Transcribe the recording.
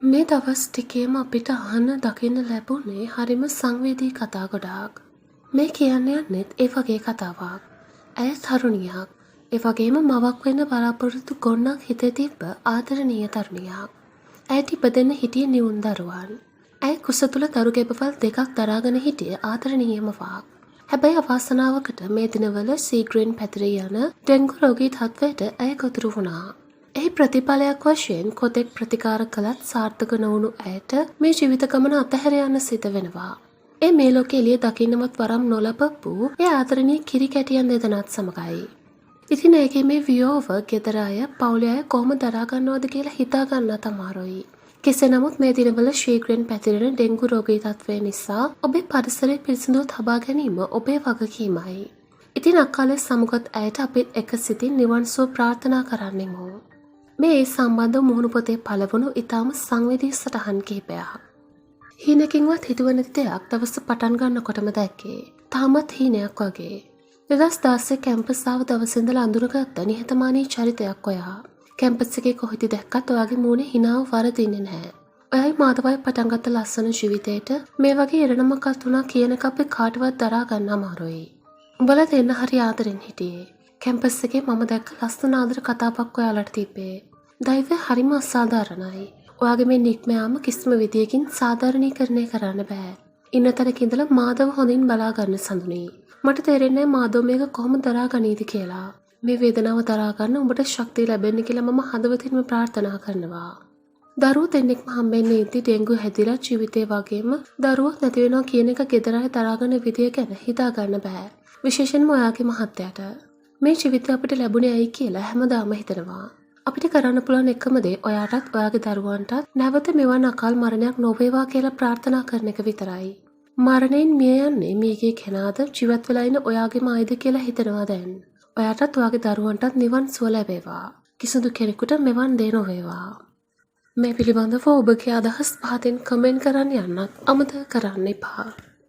මේ දවස් ටිකේම අපිට අහන්න දකින්න ලැබුණේ හරිම සංවේදී කතා ගොඩාක්. මේ කියන්න යන්නෙත් ඒ වගේ කතාවක්. ඇය තරුණියක්. ඒ වගේම මවක් වෙන්න බලාපොරොත්තු ගොන්නක් හිතේ තිබ්බ ආදරණීය තරුණියක්. ඇයට ඉපදෙන්න හිටියේ නිවුන් දරුවන්. ඇය කුස තුල දරු ගැබවල් දෙකක් දරාගෙන හිටිය ආදරණීය මවක්. හැබැයි අවාසනාවකට මේ දිනවල සීග්‍රෙන් පැතිරී යන ඩෙන්ගු රෝගී තත්ත්වයට ඇය ගොදුරු වුණා. එහි ප්‍රතිඵලයක් වශයෙන් කොතෙක් ප්‍රතිකාර කළත් සාර්ථක නොවුණු ඇයට මේ ජීවිත ගමන අතහැර යන්න සිද්ධ වෙනවා. ඒ මේ ලෝකෙ එළිය දකින්නවත් වරම් නොලබපු ඒ ආදරණීය කිරි කැටියන් දෙදෙනාත් සමගයි. ඉතින් ඒකේ මේ වියෝව ගෙදර අය පවුලේ අය කොහොම දරා ගන්නවද කියලා හිතා ගන්නත් අමාරුයි. කෙසේ නමුත් මේ දිනවල ශීඝ්‍රයෙන් පැතිරෙන ඩෙන්ගු රෝගී තත්ත්වය නිසා ඔබේ පරිසරය පිරිසිදුව තබා ගැනීම ඔබේ වගකීමයි. ඉතින් අකාලේ සමුගත් ඇයට අපිත් එක සිතින් නිවන් සුව ප්‍රාර්ථනා කරන්නෙමු. මේ ඒ සම්බන්ධ මුහුණු පොතේ පළවුණු ඉතාම සංවේදී සටහන් කිහිපයක්. හීනකින්වත් හිතුව නැති දෙයක් දවස පටන් ගන්නකොටම දැක්කේ. තාමත් හීනයක් වගේ. 2016 කැම්පස් ආව දවසේ ඉඳලා අඳුරගත්ත නිහතමානී චරිතයක් ඔයා. කැම්පස් එකේ කොහෙද දැක්කත් ඔයාගේ මූණේ හිනාව වරදින්නේ නැහැ. ඔයයි මාතවයි පටන් ගත්ත ලස්සන ජීවිතේට මේ වගේ ඉරණමකත් වුණා කියන එක අපි කාටවත් දරා ගන්න අමාරුයි. උඹලා දෙන්න හරි ආදරෙන් හිටියේ. කැම්පස් එකේ මම දැක්ක ලස්සන ආදර කතාවක් ඔයාලට තිබ්බේ. දෛවය හරිම අසාධාරණයි. ඔයාගේ මේ නික්ම යාම කිසිම විදියකින් සාධාරණීකරණය කරන්න බෑ. ඉන්න තැනක ඉඳලා මාදව හොඳින් බලා ගන්න සඳුනි. මට තේරෙන්නේ මාදව මේක කොහොම දරා ගනීද කියලා. මේ වේදනාව දරා ගන්න උඹට ශක්තිය ලැබෙන්න කියලා මම හදවතින්ම ප්‍රාර්ථනා කරනවා. දරුවෝ දෙන්නෙක්ම හම්බෙන්නේ ඉති ඩෙන්ගු හැදිලා ජීවිතේ වගේම දරුවෝ නැති වෙනවා කියන එක ගෙදර අය දරාගන්න විදිය ගැන හිතා ගන්න බෑ. විශේෂයෙන්ම ඔයාගේ මහත්තයාට. මේ ජීවිතය අපිට ලැබුණේ ඇයි කියලා හැමදාම හිතනවා. අපිට කරන්න පුළුවන් එකම දේ ඔයාටත් ඔයාගේ දරුවන්ටත් නැවත මෙවන් අකාල් මරණයක් නොවේවා කියලා ප්‍රාර්ථනා කරන එක විතරයි. මරණයෙන් මිය යන්නේ මේකේ කෙනාද ජීවත් වෙලා ඉන්න ඔයාගේම අයද කියලා හිතනවා දැන්. ඔයාටත් ඔයාගේ දරුවන්ටත් නිවන් සුව ලැබේවා. කිසිදු කෙනෙකුට මෙවන් දේ නොවේවා. මේ පිළිබඳව ඔබගේ අදහස් පහතින් කමෙන්ට් කරන්න යන්නත් අමතක කරන්න එපා.